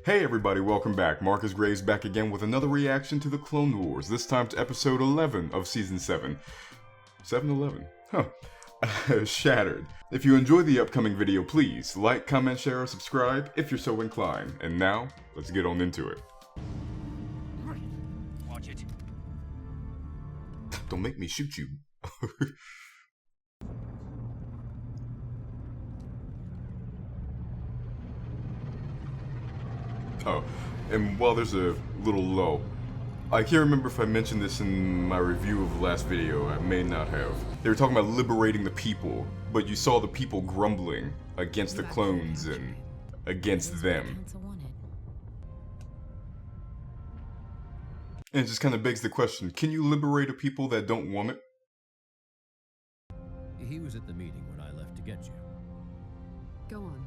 Hey everybody, welcome back. Markus Graves back again with another reaction to the Clone Wars, this time to episode 11 of season 7. 7-11? Huh. Shattered. If you enjoyed the upcoming video, please like, comment, share, or subscribe if you're so inclined. And now, let's get on into it. Watch it. Don't make me shoot you. Oh, and while there's a little lull, I can't remember if I mentioned this in my review of the last video, I may not have. They were talking about liberating the people, but you saw the people grumbling against the clones and against them. And it just kind of begs the question, can you liberate a people that don't want it? He was at the meeting when I left to get you. Go on.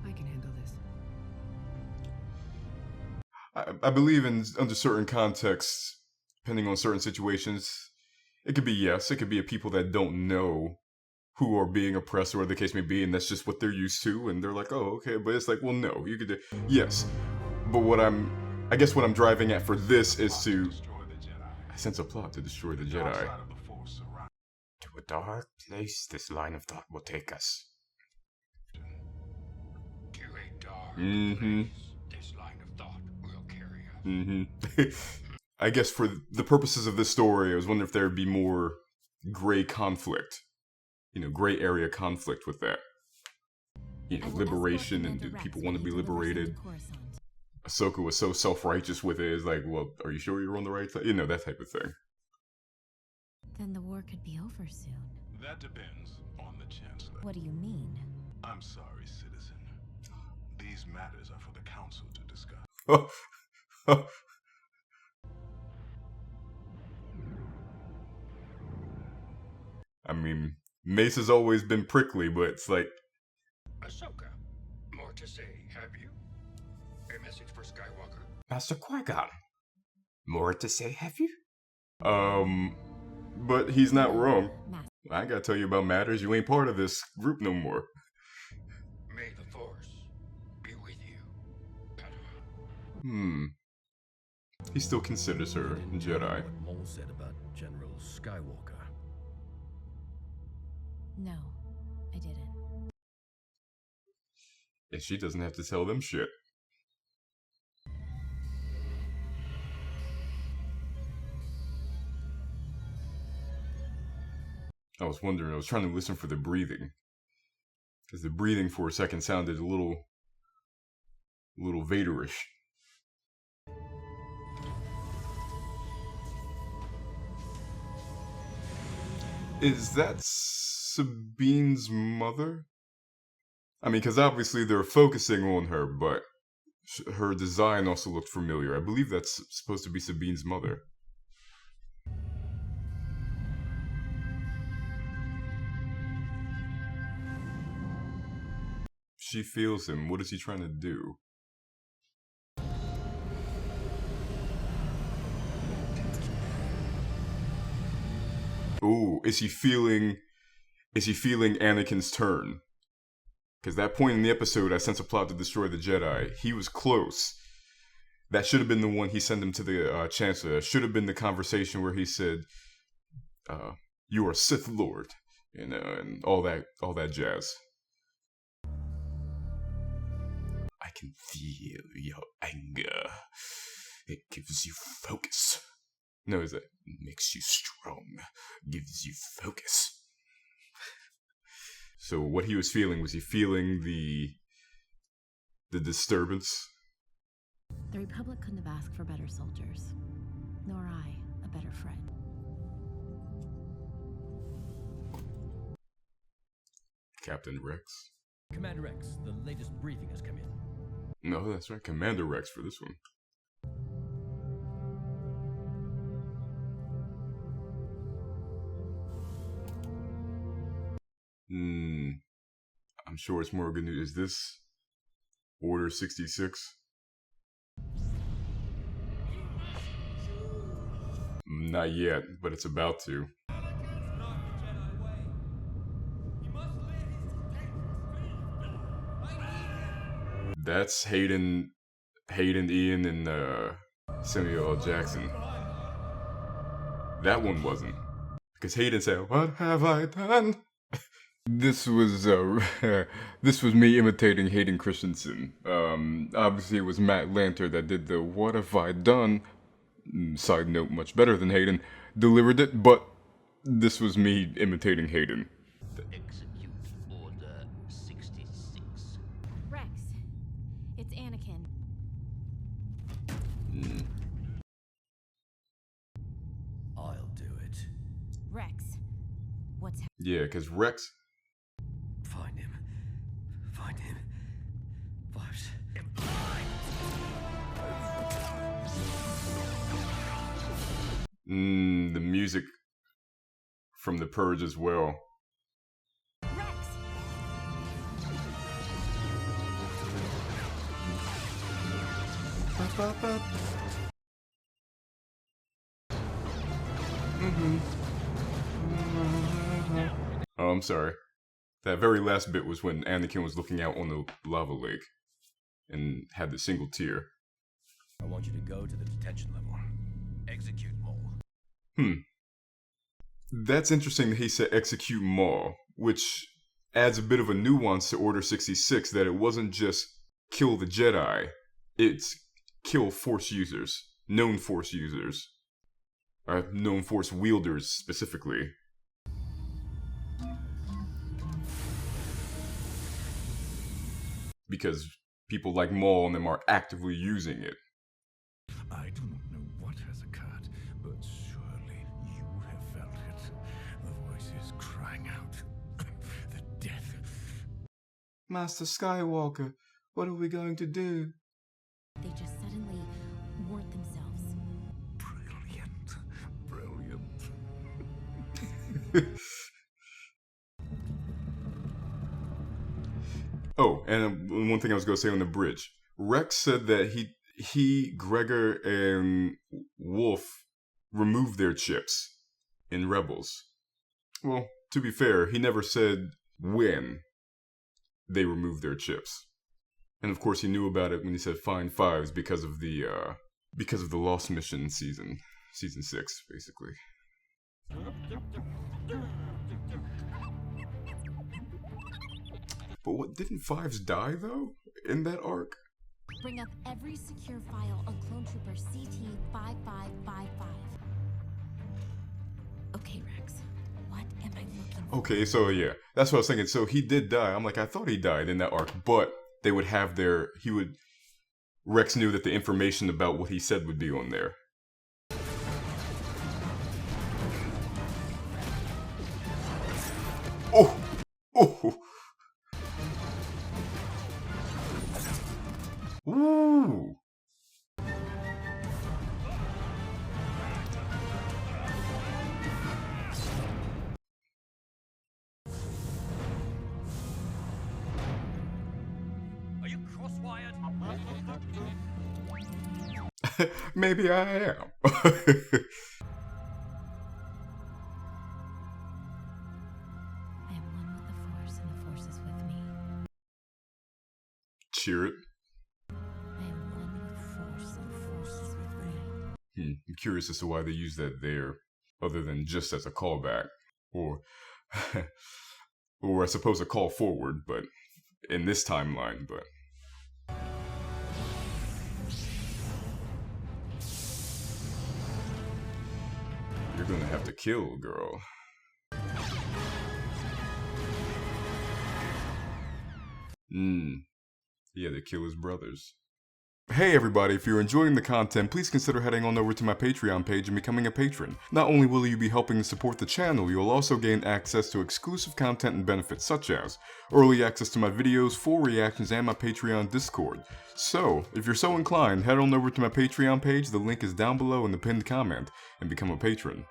I can handle this. I believe under certain contexts, depending on certain situations, it could be yes, it could be a people that don't know who are being oppressed or whatever the case may be, and that's just what they're used to, and they're like, oh, okay, but it's like, well, no, you could do, yes. But I guess what I'm driving at for this is to, I sense a plot to destroy the Jedi. To a dark place this line of thought will take us. To a dark place this line of thought will carry us. I guess for the purposes of this story, I was wondering if there would be more gray conflict. You know, gray area conflict with that. You know, liberation, and do people want to be liberated? Ahsoka was so self-righteous with it, it's like, well, are you sure you're on the right side? You know, that type of thing. Then the war could be over soon. That depends on the Chancellor. What do you mean? I'm sorry, citizen. These matters are for the Council to discuss. I mean, Mace has always been prickly, but it's like... Ahsoka, more to say, have you? A message for Skywalker? Master Qui-Gon, more to say, have you? But he's not wrong. I gotta tell you about matters, you ain't part of this group no more. May the Force be with you, Padawan. He still considers her a Jedi. What Maul said about General Skywalker. No, I didn't. And she doesn't have to tell them shit. I was wondering, I was trying to listen for the breathing. Because the breathing for a second sounded a little Vaderish. Is that Sabine's mother? I mean, because obviously they're focusing on her, but her design also looked familiar. I believe that's supposed to be Sabine's mother. She feels him. What is he trying to do? Ooh, is he feeling Anakin's turn? Because that point in the episode, I sense a plot to destroy the Jedi. He was close. That should have been the one he sent him to the Chancellor. That should have been the conversation where he said, "You are Sith Lord," and all that jazz. I can feel your anger. It gives you focus. No, it makes you strong, gives you focus. So what he was feeling, was he feeling the disturbance? The Republic couldn't have asked for better soldiers, nor I, a better friend. Captain Rex? Commander X, the latest briefing has come in. No, that's right, Commander Rex for this one. I'm sure it's more good news. Is this Order 66? Not yet, but it's about to. That's Hayden Hayden, Ian, and Samuel L. Jackson. That one wasn't. Because Hayden said, "What have I done?" This was this was me imitating Hayden Christensen. Obviously it was Matt Lanter that did the "What have I done?" Side note, much better than Hayden delivered it, but this was me imitating Hayden. Execute Order 66. Rex, it's Anakin. I'll do it. Rex, what's Yeah, because Rex... Find him. Find him. Fives. The music from The Purge as well. Rex? Oh, I'm sorry. That very last bit was when Anakin was looking out on the lava lake and had the single tear. I want you to go to the detention level. Execute Maul. That's interesting that he said execute Maul, which adds a bit of a nuance to Order 66, that it wasn't just kill the Jedi, it's kill Force users, known Force users, known Force wielders specifically. Because people like Maul and them are actively using it. I do not know what has occurred, but surely you have felt it. The voices crying out. The death. Master Skywalker, what are we going to do? They just suddenly weren't themselves. Brilliant. Brilliant. Oh, and one thing I was going to say on the bridge. Rex said that he, Gregor, and Wolf removed their chips in Rebels. Well, to be fair, he never said when they removed their chips. And of course he knew about it when he said find fives because of the Lost Mission season 6, basically. But what, didn't Fives die though in that arc? Bring up every secure file on Clone Trooper CT-5555. Okay, Rex. What am I looking for? Okay, so yeah, that's what I was thinking. So he did die. I'm like, I thought he died in that arc, but they would have Rex knew that the information about what he said would be on there. Oh! Oh! Ooh! Are you cross-wired? Maybe I am. I am one with the Force, and the Force is with me. Cheer it. I am one with the Force, and the Force is with me. I'm curious as to why they use that there, other than just as a callback, or I suppose a call forward, but in this timeline, but. You're gonna have to kill, girl. He had to kill his brothers. Hey everybody, if you're enjoying the content, please consider heading on over to my Patreon page and becoming a patron. Not only will you be helping to support the channel, you'll also gain access to exclusive content and benefits such as early access to my videos, full reactions, and my Patreon Discord. So, if you're so inclined, head on over to my Patreon page, the link is down below in the pinned comment, and become a patron.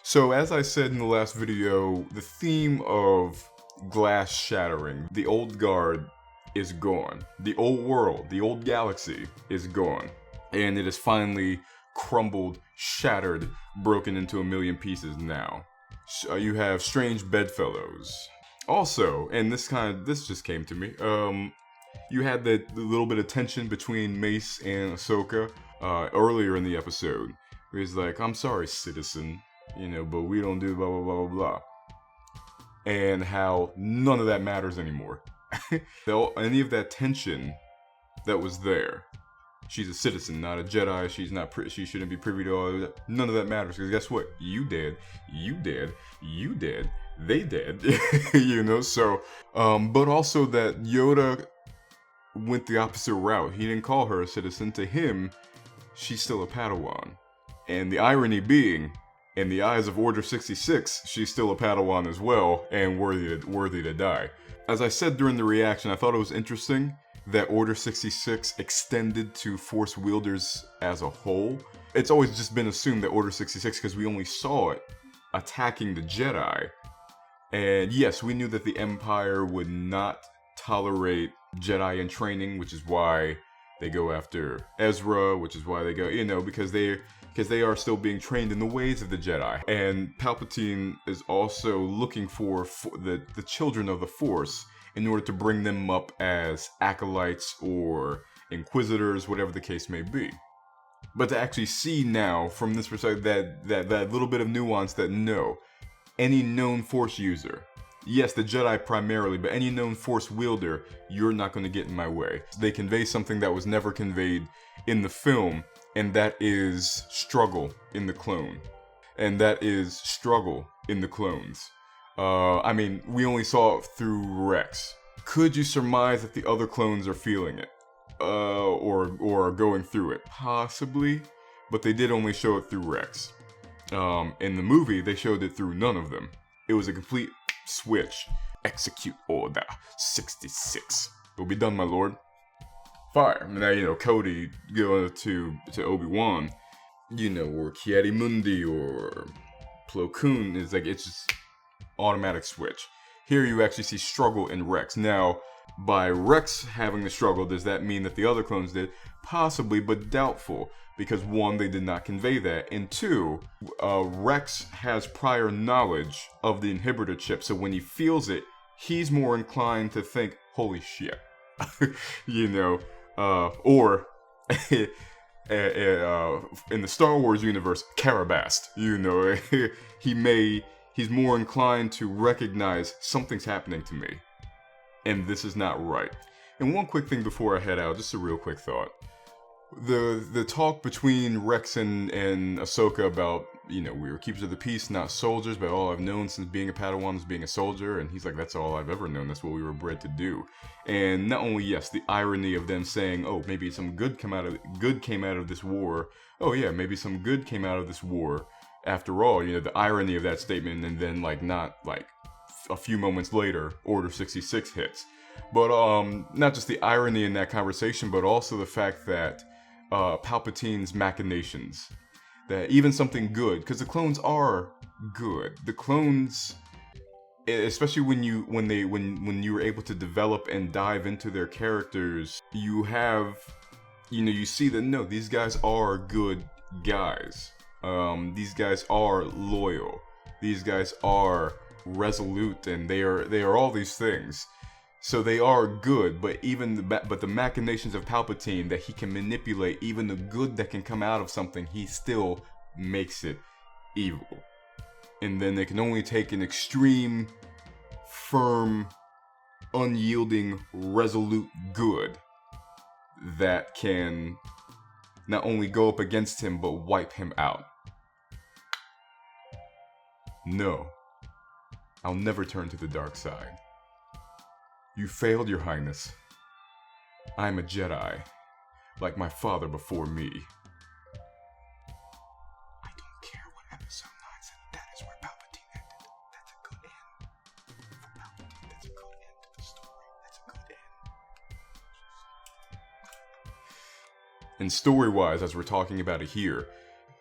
So, as I said in the last video, the theme of glass shattering, the old guard, is gone. The old world, the old galaxy is gone. And it has finally crumbled, shattered, broken into a million pieces now. So you have strange bedfellows. Also, and this just came to me, You had the little bit of tension between Mace and Ahsoka earlier in the episode, where he's like, "I'm sorry, citizen, but we don't do blah blah blah blah blah," and how none of that matters anymore. Any of that tension that was there. She's a citizen, not a Jedi. She shouldn't be privy to all of that. None of that matters, because guess what? You dead. They dead. So, but also that Yoda went the opposite route. He didn't call her a citizen. To him, she's still a Padawan. And the irony being, in the eyes of Order 66, she's still a Padawan as well, and worthy to die. As I said during the reaction, I thought it was interesting that Order 66 extended to Force wielders as a whole. It's always just been assumed that Order 66, because we only saw it attacking the Jedi. And yes, we knew that the Empire would not tolerate Jedi in training, which is why they go after Ezra, which is why they go, because they are still being trained in the ways of the Jedi. And Palpatine is also looking for the children of the Force in order to bring them up as acolytes or inquisitors, whatever the case may be. But to actually see now, from this perspective, that little bit of nuance that no, any known Force user, yes, the Jedi primarily, but any known Force wielder, you're not going to get in my way. They convey something that was never conveyed in the film, and that is struggle in the clone. And that is struggle in the clones. We only saw it through Rex. Could you surmise that the other clones are feeling it? Or are going through it? Possibly, but they did only show it through Rex. In the movie, they showed it through none of them. It was a complete switch. Execute Order 66. It'll be done, my lord. Fire. Now, Cody going to Obi-Wan, or Ki-Adi-Mundi, or Plo Koon, it's just automatic switch. Here you actually see struggle in Rex. Now, by Rex having the struggle, does that mean that the other clones did? Possibly, but doubtful. Because one, they did not convey that, and two, Rex has prior knowledge of the inhibitor chip, so when he feels it, he's more inclined to think, holy shit. Or in the Star Wars universe, Karabast. He's more inclined to recognize something's happening to me, and this is not right. And one quick thing before I head out, just a real quick thought. The talk between Rex and Ahsoka about, we were keepers of the peace, not soldiers, but all I've known since being a Padawan is being a soldier, and he's like, that's all I've ever known, that's what we were bred to do. And not only, yes, the irony of them saying, oh, maybe some good came out of this war. Oh yeah, maybe some good came out of this war. After all, the irony of that statement, and then not a few moments later, Order 66 hits. But not just the irony in that conversation, but also the fact that Palpatine's machinations, that even something good, because the clones are good. The clones, especially when you were able to develop and dive into their characters, you see that no, these guys are good guys. These guys are loyal. These guys are resolute, and they are all these things. So they are good, but the machinations of Palpatine, that he can manipulate even the good that can come out of something, he still makes it evil. And then they can only take an extreme, firm, unyielding, resolute good that can not only go up against him, but wipe him out. No, I'll never turn to the dark side. You failed, Your Highness. I am a Jedi, like my father before me. I don't care what Episode 9 said. That is where Palpatine ended. That's a good end. For Palpatine, that's a good end to the story. That's a good end. And story-wise, as we're talking about it here,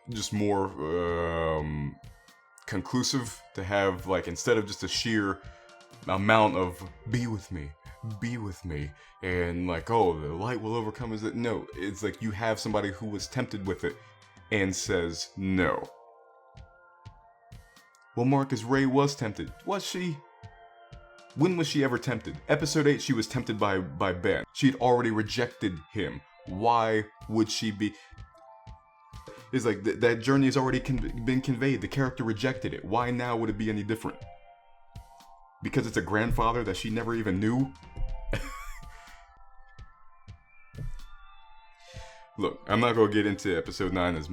just more conclusive to have, instead of just a sheer amount of be with me, and the light will overcome. Is that no? It's like you have somebody who was tempted with it and says no. Well, Marcus, Rey was tempted. Was she? When was she ever tempted? Episode 8, she was tempted by Ben. She had already rejected him. Why would she be? It's like that journey has already been conveyed. The character rejected it. Why now would it be any different? Because it's a grandfather that she never even knew? Look, I'm not going to get into episode 9 as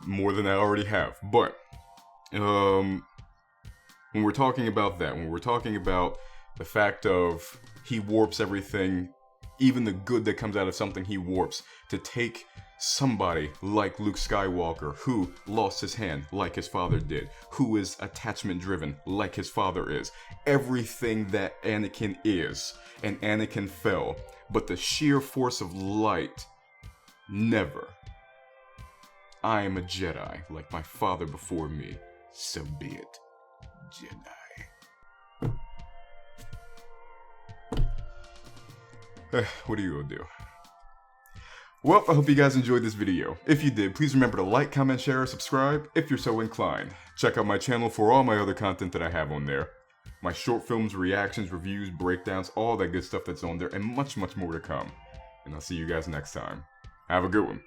more than I already have. But, when we're talking about that, when we're talking about the fact of he warps everything, even the good that comes out of something he warps, to take somebody like Luke Skywalker, who lost his hand like his father did, who is attachment driven like his father is, everything that Anakin is, and Anakin fell, but the sheer force of light, never. I am a Jedi like my father before me, so be it, Jedi. What are you gonna do? Well, I hope you guys enjoyed this video. If you did, please remember to like, comment, share, or subscribe if you're so inclined. Check out my channel for all my other content that I have on there. My short films, reactions, reviews, breakdowns, all that good stuff that's on there, and much, much more to come. And I'll see you guys next time. Have a good one.